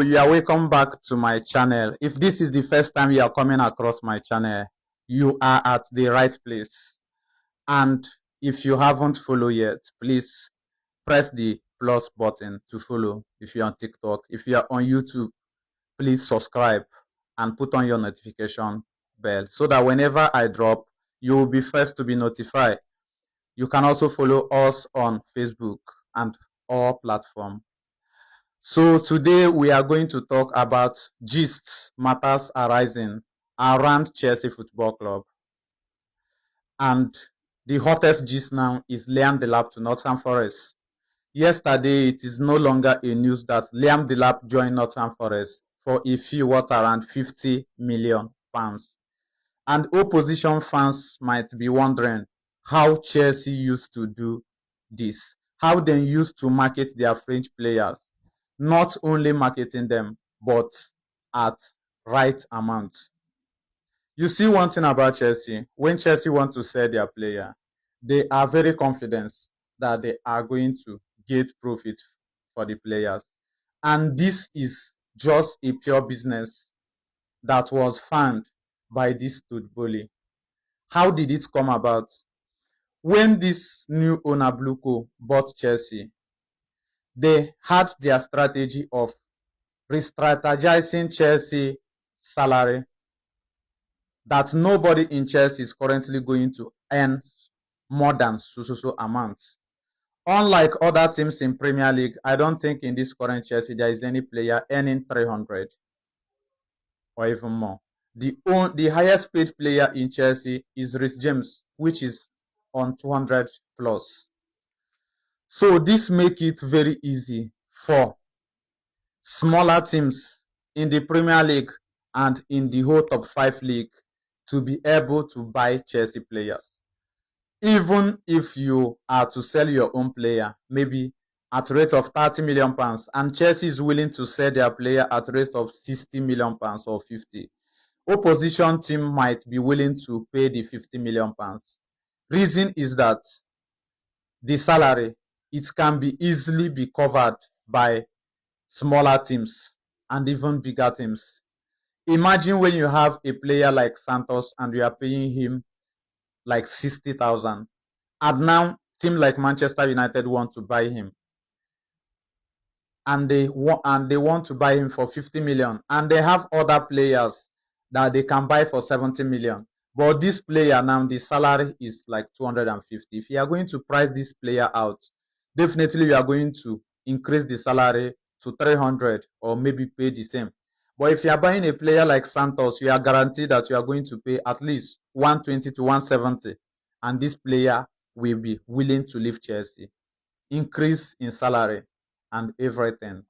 you are welcome back to my channel. If this is the first time you are coming across my channel, you are at the right place. And if you haven't followed yet, please press the plus button to follow. If you're on TikTok, if you are on YouTube, please subscribe and put on your notification bell so that whenever I drop, you will be first to be notified. You can also follow us on Facebook and all platforms. So today we are going to talk about gists, matters arising around Chelsea Football Club. And the hottest gist now is Liam Delap to Nottingham Forest. Yesterday, it is no longer a news that Liam Delap joined Nottingham Forest for a fee worth around £50 million. And opposition fans might be wondering how Chelsea used to do this, how they used to market their French players, not only marketing them, but at right amount. You see one thing about Chelsea, when Chelsea want to sell their player, they are very confident that they are going to get profit for the players. And this is just a pure business that was found by this Tudboli. How did it come about? When this new owner Bluco bought Chelsea, they had their strategy of re-strategizing Chelsea salary, that nobody in Chelsea is currently going to earn more than so amounts. Unlike other teams in Premier League, I don't think in this current Chelsea there is any player earning 300 or even more. The highest paid player in Chelsea is Reece James, which is on 200 plus. So this makes it very easy for smaller teams in the Premier League and in the whole top 5 league to be able to buy Chelsea players. Even if you are to sell your own player, maybe at a rate of £30 million, and Chelsea is willing to sell their player at a rate of £60 million or 50, opposition team might be willing to pay the £50 million. Reason is that the salary, it can be easily be covered by smaller teams and even bigger teams. Imagine when you have a player like Santos and you are paying him like 60,000, and now team like Manchester United want to buy him, and they want to buy him for 50 million, and they have other players that they can buy for 70 million. But this player now, the salary is like 250. If you are going to price this player out, definitely you are going to increase the salary to 300 or maybe pay the same. But if you are buying a player like Santos, you are guaranteed that you are going to pay at least 120 to 170. And this player will be willing to leave Chelsea. Increase in salary and everything.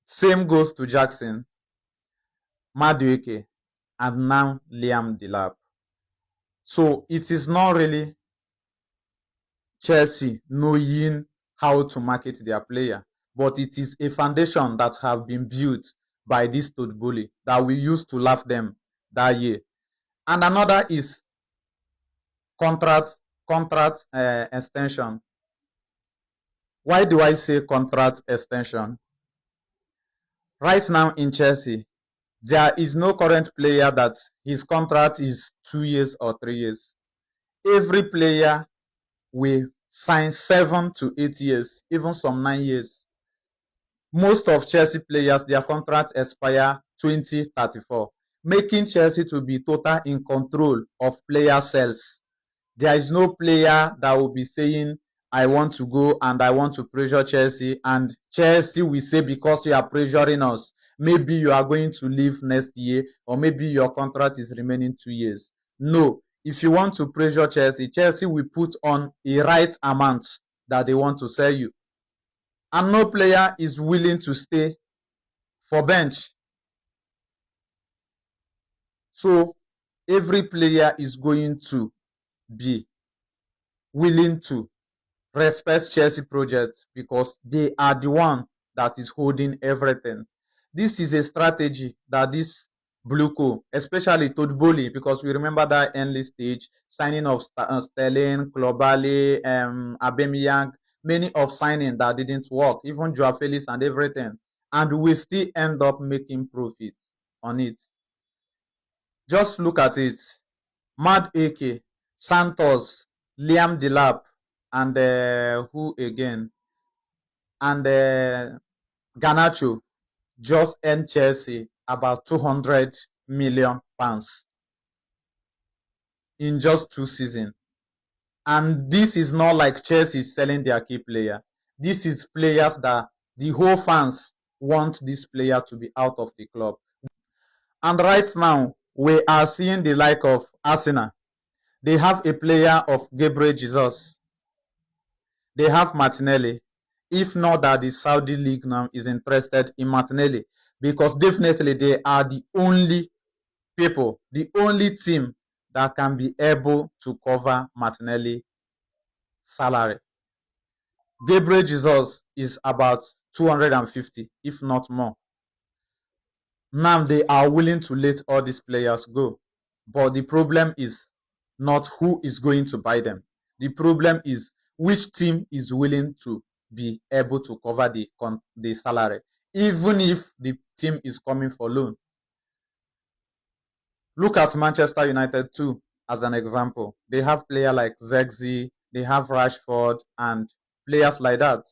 Same goes to Jackson, Madueke, and now Liam Delap. So it is not really Chelsea knowing how to market their player, but it is a foundation that have been built by this Tudboli that we used to laugh them that year. And another is contract extension. Why do I say contract extension? Right now in Chelsea, there is no current player that his contract is 2 years or 3 years. Every player will sign 7 to 8 years, even some 9 years. Most of Chelsea players, their contracts expire 2034, making Chelsea to be total in control of player sales. There is no player that will be saying, I want to go and I want to pressure Chelsea, and Chelsea will say, because you are pressuring us, maybe you are going to leave next year, or maybe your contract is remaining 2 years. No, if you want to pressure Chelsea, Chelsea will put on a right amount that they want to sell you. And no player is willing to stay for bench. So every player is going to be willing to respect Chelsea project because they are the one that is holding everything. This is a strategy that this Bluco, especially Tudboli, because we remember that early stage signing of Sterling, Koulibaly, Aubameyang, many of signing that didn't work, even Joao Felix and everything. and we still end up making profit on it. Just look at it. Mad AK, Santos, Liam Delap, and who again? And Garnacho just earned Chelsea about 200 million pounds in just 2 seasons. And this is not like Chelsea selling their key player. This is players that the whole fans want this player to be out of the club. And right now, we are seeing the like of Arsenal. They have a player of Gabriel Jesus. They have Martinelli. If not that the Saudi League now is interested in Martinelli, because definitely they are the only people, the only team that can be able to cover Martinelli salary. Gabriel Jesus is about 250, if not more. Now they are willing to let all these players go. But the problem is not who is going to buy them. The problem is which team is willing to be able to cover the salary, even if the team is coming for loan. Look at Manchester United too, as an example. They have players like Zexi, they have Rashford, and players like that.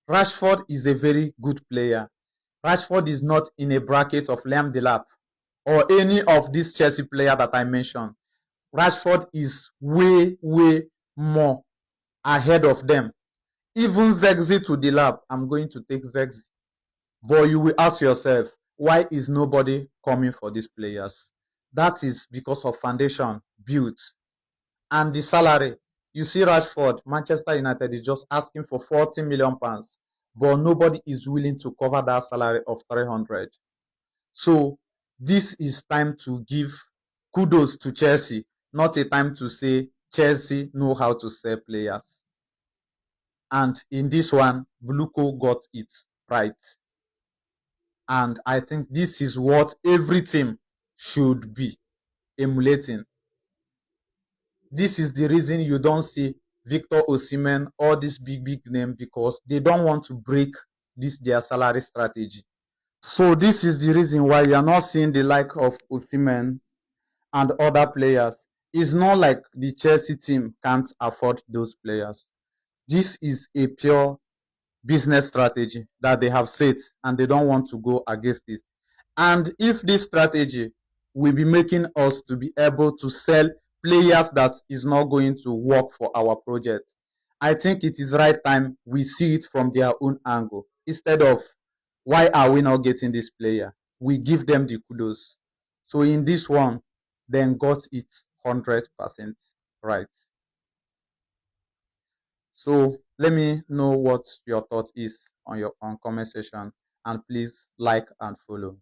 Rashford is a very good player. Rashford is not in a bracket of Liam Delap or any of these Chelsea players that I mentioned. Rashford is way, way more ahead of them. Even Zexi to Delap, I'm going to take Zexi. But you will ask yourself, why is nobody coming for these players? That is because of foundation built and the salary. You see Rashford, Manchester United is just asking for 40 million pounds, but nobody is willing to cover that salary of 300. So this is time to give kudos to Chelsea, not a time to say Chelsea know how to sell players. And in this one, Bluco got it right. And I think this is what every team should be emulating. This is the reason you don't see Victor Osimhen or this big name, because they don't want to break this their salary strategy. So this is the reason why you are not seeing the like of Osimhen and other players. It's not like the Chelsea team can't afford those players. This is a pure business strategy that they have set, and they don't want to go against it. And if this strategy will be making us to be able to sell players that is not going to work for our project, I think it is right time we see it from their own angle. Instead of why are we not getting this player, we give them the kudos. So in this one, then got it 100% right. So let me know what your thought is on your comment section, and please like and follow.